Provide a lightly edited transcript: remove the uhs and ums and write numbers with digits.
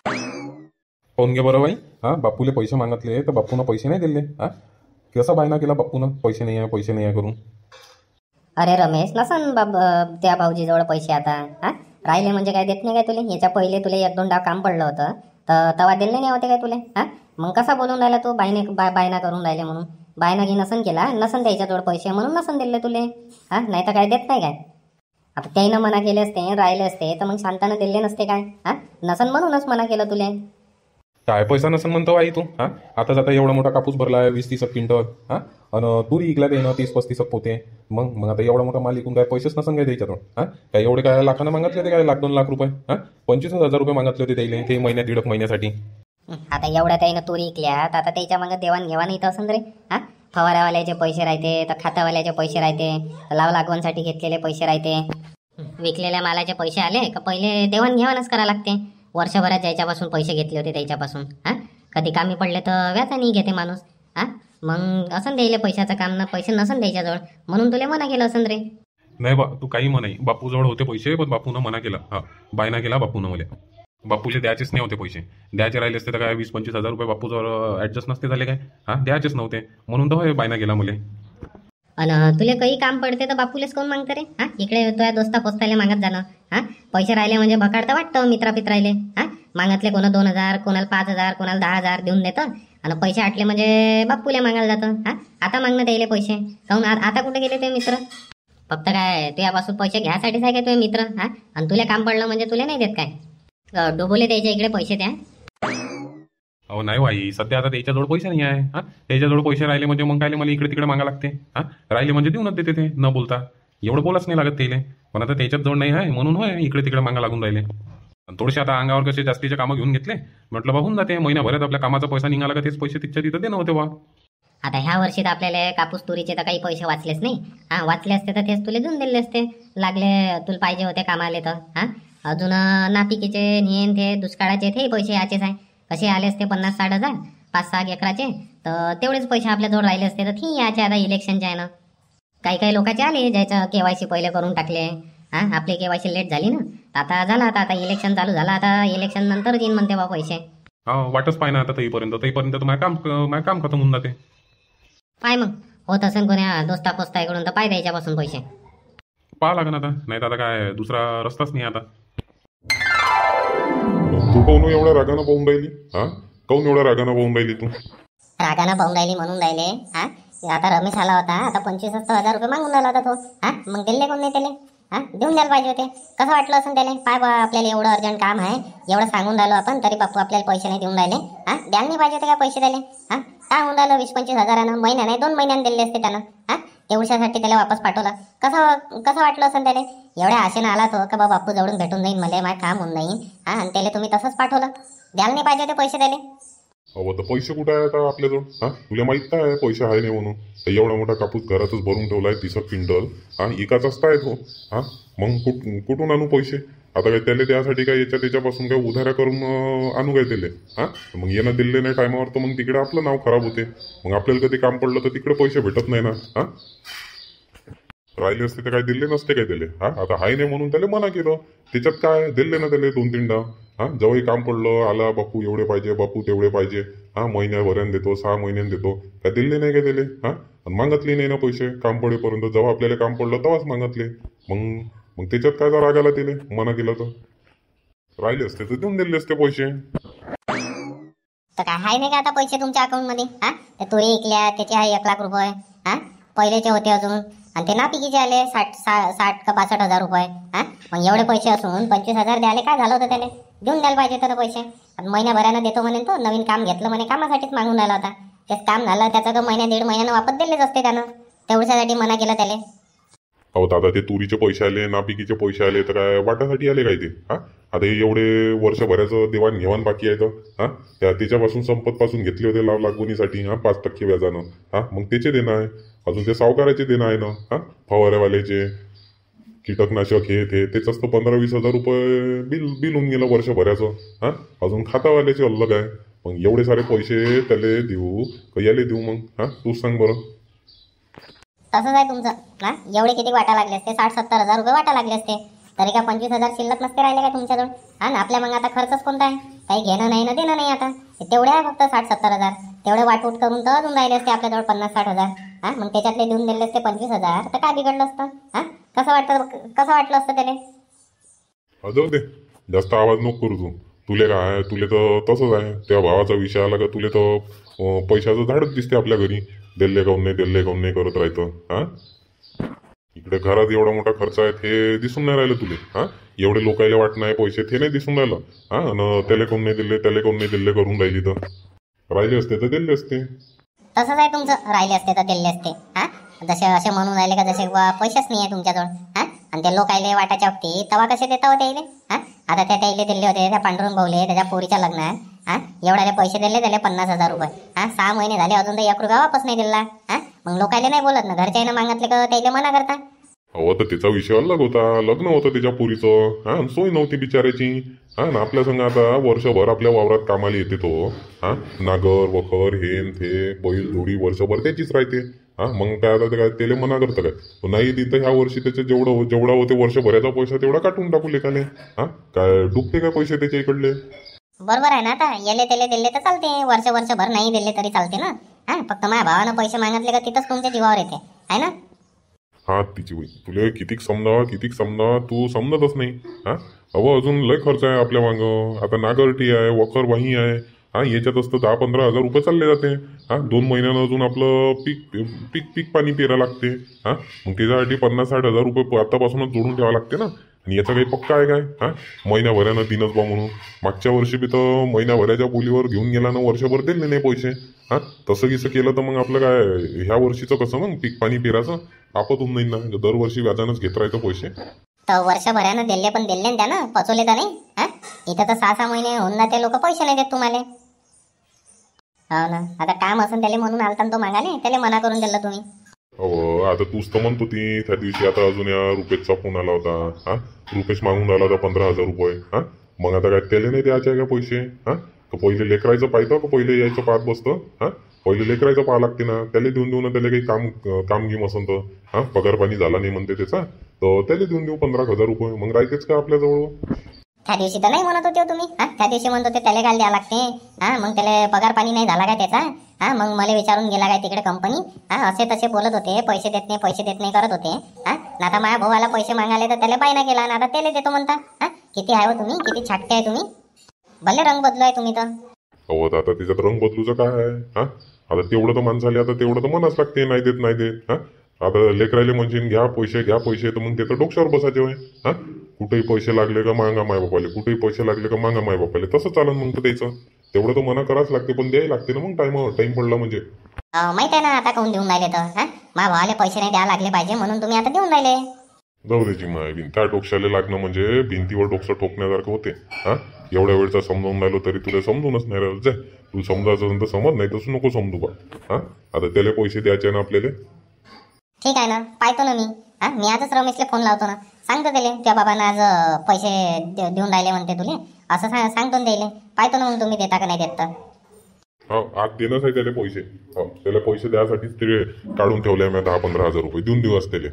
पाहून घे बरं बाई. हां, बापूले पैसे मागितले तर बापूनं पैसे नाही दिले. हां, कसा बायना केला बापूनं, पैसे नाही आहे पैसे नाही आहे करून. अरे रमेश, नसन त्या भाऊजीजवळ पैसे आता. हा, राहिले म्हणजे काय देत नाही काय तुले? याच्या पहिले तुले एक दोन डाव काम पडलं होतं तर तेव्हा दिले नाही होते काय तुले? हा, मग कसा बोलून राहिला तू बायना करून राहिले म्हणून? बायना घे नसन केला, नसन त्याच्याजवळ पैसे म्हणून नसन दिले तुले. हा, नाही तर काय देत नाही काय? आता त्यानं मना केले असते, राहिले असते तर मग शांतानं दिले नसते काय? हा, नसन म्हणूनच मना केलं तुले. काय पैसा नसेल म्हणतो आई तू? हां, आता जाता एवढा मोठा कापूस भरला आहे 20-30 क्विंटल. हां, आणि तुरी इकला त्यानं 30-35 पोते. मग मग आता एवढा मोठा माल इकून काय पैसेच नसन काय त्याच्यातून? हां, काय एवढे काय लाखानं मागितले होते काय? 1,00,000-2,00,000 रुपये? हां, 25,000 रुपये मागितले होते त्याला ते महिन्यात 1.5 महिन्यासाठी. आता एवढ्या त्यानं तुरी इकल्यात, आता त्याच्या मग देवाणघेवाण इथं असन रे. हा, फवाऱ्यावाल्याचे पैसे राहते तर खातावाल्याचे पैसे राहते, लाव लागवणसाठी घेतलेले पैसे राहते. विकलेल्या मालाचे पैसे आले का पहिले देवाणघेवाणच करा लागते. वर्षभरात ज्याच्यापासून पैसे घेतले होते त्याच्यापासून. हा, कधी कामी पडले तर व्याजाने घेते माणूस. हा, मग असन द्यायले पैशाचं काम ना, पैसे नसन द्यायच्याजवळ म्हणून तुला मना केलं असन रे. नाही बा, तू काही म्हणाई. बापूजवळ होते पैसे पण बापूनं मना केला. हां, बायना केला बापूनं मला. बापूचे द्यायचेच नाही होते पैसे. द्यायचे राहिले असते तर काय 20-25 हजार रुपये बापूजवळ ॲडजस्ट नसते झाले काय? हां, द्यायचेच नव्हते म्हणून तर होय बायना केला मला. आणि तुला काही काम पडते तर बापूलेच कोण मागतं रे? हा, इकडे तुझ्या दोस्ता पोस्ताले मागत जाणं. हा, पैसे राहिले म्हणजे भकाडतं वाटतं मित्रापित्राले. हा, मागतले कोणा 2,000, कोणाला 5,000, कोणाला 10,000 देऊन देतं आणि पैसे आटले म्हणजे बापूले मागायला जातं. हा, आता मागणं द्यायले पैसे काहून? आता कुठे गेले ते मित्र? फक्त काय तुझ्यापासून पैसे घ्यासाठीच आहे काय तुझे मित्र? हा, आणि तुला काम पडलं म्हणजे तुला नाही देत काय? डोबोले द्यायचे इकडे पैसे द्या. अहो नाही भाई, सध्या आता त्याच्याजवळ पैसे नाही आहे. हां, त्याच्याजवळ पैसे राहिले म्हणजे मग काय मला इकडे तिकडे मागा लागते. हां, राहिले म्हणजे देऊनच देते ते न बोलता. एवढं बोलाच नाही लागत त्याला. पण आता त्याच्यात जवळ नाही आहे म्हणून होय इकडे तिकडे मागा लागून राहिले. आणि थोडेसे आता अंगावर कसे जास्तीचे कामं घेऊन घेतले. म्हटलं बा होऊन जाते, महिनाभरात आपल्या कामाचा पैसा निघाला का तेच पैसे तिथच्या तिथं देणं होते बा. आता ह्या वर्षी तर आपल्याला कापूस तुरीचे तर काही पैसे वाचलेच नाही. हा, वाचले असते तर तेच तुला देऊन दिले असते. लागले तुला पाहिजे होते कामाले तर. हा, अजून नापिकीचे नेन ते दुष्काळाचे ते पैसे याचेच आहे. कसे आले असते 50-60 हजार 5-6 एकराचे, तर तेवढेच पैसे आपल्याजवळ राहिले असते तर ती याचे आता इलेक्शनचे आहे ना. काही काही लोकांचे आले ज्याचं केवायसी पहिले करून टाकले. हा, आपली केवायसी लेट झाली ना, तर आता झाला, आता इलेक्शन चालू झालं, आता इलेक्शन नंतर येईन म्हणते बा पैसे. हा, वाटच पाहिजे आता तईपर्यंत तर माझं काम खतम होऊन जाते. पाय मग होत असेल कोण्या दोस्ता पोस्ताकडून तर पाय द्यायच्यापासून पैसे. पाहा लागेल आता, नाही तर आता काय दुसरा रस्ताच नाही आता. तू काऊन एवढ्या रागानं पाहून राहिली? हा, काऊन एवढ्या रागानं पाहून राहिली तू? रागानं पाहून राहिली म्हणून राहिले. हा, आता रमेश आला होता, आता 25,000 रुपये मागून राहिला होता तो. हा, मग दिले कोण नाही त्याले? हा, देऊन द्यायला पाहिजे होते. कसं वाटलं असं त्याला? पाय बा, आपल्याला एवढं अर्जंट काम आहे, एवढं सांगून राहिलो आपण तरी बापू आपल्याला पैसे नाही देऊन राहिले. हा, द्यायला नाही पाहिजे होते का पैसे त्याले? हा, काय होऊन राहिलं 20-25 हजारानं? महिना नाही 2 महिन्यानं दिले असते त्यानं. हा, तेवढ्यासाठी त्याला वापस पाठवलं. कसं वाटलं असं त्याला? एवढ्या आशेनं आला तो का बापू जवळून भेटून जाईन मला, माझं काम होऊन जाईन. हा, आणि त्याला तुम्ही तसंच पाठवलं. द्यायला नाही पाहिजे होते पैसे त्याले. अहो तर पैसे कुठे आहे आता आपल्याजवळ? हा, तुला माहित काय पैसे आहे नाही म्हणून? तर एवढा मोठा कापूस घरातच भरून ठेवलाय 30 क्विंटल. हा, एकाचाच काय तो? हा, मग कुठून आणू पैसे? आता काय त्याला त्यासाठी काय त्याच्यापासून काय उधाऱ्या करून आणू काय त्याले? हा, मग येणं दिले नाही टायमावर तर मग तिकडे आपलं नाव खराब होते. मग आपल्याला कधी काम पडलं तर तिकडे पैसे भेटत नाही ना. हा, राहिले असते तर काय दिले नसते काय त्याले? हा, आता हाय नाही म्हणून त्याला मना केलं. त्याच्यात काय दिले ना त्याला 2-3 डाव. हा, जेव्हाही काम पडलं आला बापू एवढे पाहिजे, बापू तेवढे पाहिजे. हा, महिन्याभरानं देतो, 6 महिन्यानं देतो. काय दिले नाही काय त्याले? हा, आणि मागतले नाही ना पैसे काम पडेपर्यंत. जेव्हा आपल्याला काम पडलं तेव्हाच मागतले. मग मग त्याच्यात काय राग आला त्याले मना केलं तर? राहिले असते तर देऊन दिले असते पैसे. तर काय हाय नाही का आता पैसे तुमच्या अकाउंट मध्ये? हा, ते तुरी ऐकल्या त्याचे आहे 1,00,000 रुपये. हा, पहिलेचे होते अजून, आणि ते नापिकीचे आले 60 का 62 हजार रुपये. हा, मग एवढे पैसे असून 25,000 द्यायला काय झालं होतं त्याने? देऊन द्यायला पाहिजे तर पैसे. आणि महिन्याभरानं देतो म्हणे, तो नवीन काम घेतलं म्हणे, कामासाठीच मागून राहिला होता. तेच काम झालं त्याचं तर महिन्या 1.5 महिन्यानं वापस दिलेच असते त्यानं. तेवढ्यासाठी मना केलं त्याला. अहो दादा, ते तुरीचे पैसे आले, नापिकीचे पैसे आले तर काय वाटासाठी आले काय ते? हा, आता हे एवढे वर्षभराचं देवाणघेवाण बाकी आहे तर हा, त्याच्यापासून संपतपासून घेतले होते लाव लागवणीसाठी. हा, 5% व्याजानं. हा, मग त्याचे देणं आहे. अजून ते सावकाराचे देणं आहे ना. हा, फवाऱ्यावाल्याचे कीटकनाशक हे त्याचंच तर 15-20 हजार रुपये बिल होऊन गेलं वर्षभराचं. हा, अजून खातावाल्याचे अलग आहे. मग एवढे सारे पैसे त्याला देऊ का याले देऊ मग? हा, तूच सांग बरं. तसंच आहे तुमचं. हा, एवढे किती वाटा लागले असते? 60-70 हजार रुपये वाटा लागले असते. तरी का 25,000 शिल्लक नसते राहिले का तुमच्याजवळ? हा ना, आपल्या मग आता खर्चच कोणता आहे? काही घेणं नाही ना देणं नाही आता. तेवढे आहे फक्त 60-70,000. तेवढे वाटूट करून तर अजून राहिले असते आपल्याजवळ 50-60,000. हा, मग त्याच्यातले देऊन दिले असते 25,000 तर काय बिघडलं असतं? हा, कसं वाटलं असतं त्याने? जाऊ दे, जास्त आवाज नको करू तू. तुले काय, तुले तर तसंच आहे. त्या भावाचा विषय आला का तुले तर पैशाचं झाडच दिसते आपल्या घरी. दिल्ले काऊन नाही, दिल्ले काऊन नाही करत राहतं. हा, इकडे घरात एवढा मोठा खर्च आहे हे दिसून नाही राहिलं तुले. हा, एवढे लोकायला वाटत नाही पैसे ते नाही दिसून राहिलं. हा, आणि त्याला कोण नाही दिले, त्याला कोण नाही दिले करून राहिली तर राहिले असते तर दिले असते. तसंच आहे तुमचं. राहिले असते तर दिले असते. हा, जसे असे म्हणून राहिले का जसे पैसेच नाही आहे तुमच्याजवळ. हा, आणि ते लोकायले वाटायच्या बाबतीत तेव्हा कसे देता होते त्याले? हा, आता त्याला दिले होते त्या पांडुरंग भाऊले त्याच्या पोरीच्या लग्नात. हा, एवढ्याले पैसे दिले त्याला 50,000 रुपये. हा, 6 महिने झाले अजून तर 1 रुपया वापस नाही दिला. हा, मग लोकायले नाही बोलत ना, घरच्याने मागितले का त्याला मना करता. अहो तर त्याचा विषय अलग होता. लग्न होतं त्याच्या पोरीचं. हा, आणि सोय नव्हती बिचारायची. हा ना, आपल्या संग आता वर्षभर आपल्या वावरात कामाला येते तो. हा, नागर वखर हेन ते बैल जोडी वर्षभर त्याचीच राहते. हा, मग काय आता ते काय त्याला मना करतं काय? तो नाही तिथं ह्या वर्षी त्याचे जेवढा होते वर्षभराचा पैसा तेवढा काटून टाकू लेखाले. हा, काय डुबते काय पैसे त्याच्या इकडले? बरोबर आहे ना. आता येले तेले दिले तर चालते, वर्षभर नाही दिले तरी चालते ना. हा, फक्त माझ्या भावानं पैसे मागितले का तिथंच तुमच्या जीवावर येते आहे ना. हा, तिची होई तुला कितीक समजावा तू समजतच नाही. हा, अहो अजून लय खर्च आहे आपल्या मागं. आता नागरटी आहे, वखर वाही आहे. हा, याच्यात असतं 10-15 हजार रुपये चालले जाते. हा, 2 महिन्यानं अजून आपलं पीक पाणी पेरा लागते. हा, मग त्याच्यासाठी 50-60 हजार रुपये आतापासूनच जोडून ठेवा लागते ना. आणि याचा काही पक्का आहे काय? हा, महिन्याभरानं दिनच बा म्हणून. मागच्या वर्षी बी तर महिन्याभराच्या बोलीवर घेऊन गेला ना, वर्षभर दिले नाही पैसे. हा, तसं गिसं केलं तर मग आपलं काय ह्या वर्षीचं कसं मग पीक पाणी पेराचं आपत होऊन जाईल ना. दरवर्षी व्याजानंच घेत राहायचं पैसे. तर वर्षभरानं दिले पण दिले ना त्यानं, पचवले तर नाही. हा, इथं तर 6-6 महिने होऊन जाते लोक पैसे नाही देत तुम्हाला. हो ना, आता काम असं त्याला म्हणून आलता तो मागाने, त्याला मना करून दिलं तुम्ही. अहो आता तूच तर म्हणत होती त्या दिवशी. आता अजून या रुपेशचा फोन आला होता. हा, रुपेश मागून आला होता 15,000 रुपये. हा, मग आता काय त्याला नाही द्यायचे आहे का पैसे? हा, तर पहिले लेकरायचं पाहतं का पहिले यायचं पाहत बसतं? हा, पहिले लेकरायचं पाहा लागते ना. त्याला देऊन त्याला काही काम घेम असं तर. हा, पगार पाणी झाला नाही म्हणते त्याचा, तर त्याला देऊ 15,000 रुपये. मग राहतेच का आपल्याजवळ? त्या दिवशी तर नाही म्हणत होते हो तुम्ही. हा, त्या दिवशी म्हणत होते त्याला घाल द्या लागते. हा, मग त्याला पगार पाणी नाही झाला काय त्याचा? हा, मग मला विचारून गेला काय तिकडे कंपनी? हा, असे तसे बोलत होते, पैसे देत नाही करत होते. हा, आता माझ्या भावाला पैसे मागायला तर त्याला बायना केला ना, आता त्याला देतो म्हणता. हा, किती आहे हो तुम्ही, किती छाटके आहे तुम्ही. भले रंग बदलो आहे तुम्ही तर. अहो आता त्याच्यात रंग बदलूचं काय आहे? हा, आता तेवढं तर माणसाले आता तेवढं तर मनाच लागते. नाही देत. हा, आता लेकरायले म्हणजे घ्या पैसे तर मग ते तर डोक्यावर बसायचे होय. हा, कुठेही पैसे लागले का मागा माय बापाले, कुठेही पैसे लागले का मागा माय बापाले, तसं चालन मग तर द्यायचं. तेवढं तर मना करावंच लागते, पण द्यायला लागते ना मग टाइम पडला म्हणजे. माहित आहे ना आता काऊन देऊन राहिले तर. हा, माझ्या भावाला पैसे नाही द्यायला लागले पाहिजे म्हणून तुम्ही आता देऊन राहिले. जाऊ द्यायची माय त्या डोक्याला लागणं म्हणजे भिंतीवर डोकं ठोकण्यासारखं होते. हा, एवढ्या वेळचा समजावून राहिलो तरी तुला समजूनच नाही राहिलं. जाय, तू समजायचं तर समज, नाही तसं नको समजू बा. हा, आता त्याला पैसे द्यायचे ना आपल्याला. ठीक आहे ना, पाहतो ना मी. हा, मी आजच रमेशला फोन लावतो ना, सांगतो त्याला त्या बाबांना आज पैसे देऊन राहिले म्हणते तुले, असं सांगतो ना त्याला. पाहतो ना मग तुम्ही देता का नाही देत तर. हो, आज देणंच आहे त्याला पैसे. हो, त्याला पैसे द्यासाठीच ते काढून ठेवले मी 10-15 हजार रुपये देऊन दिवस त्याला.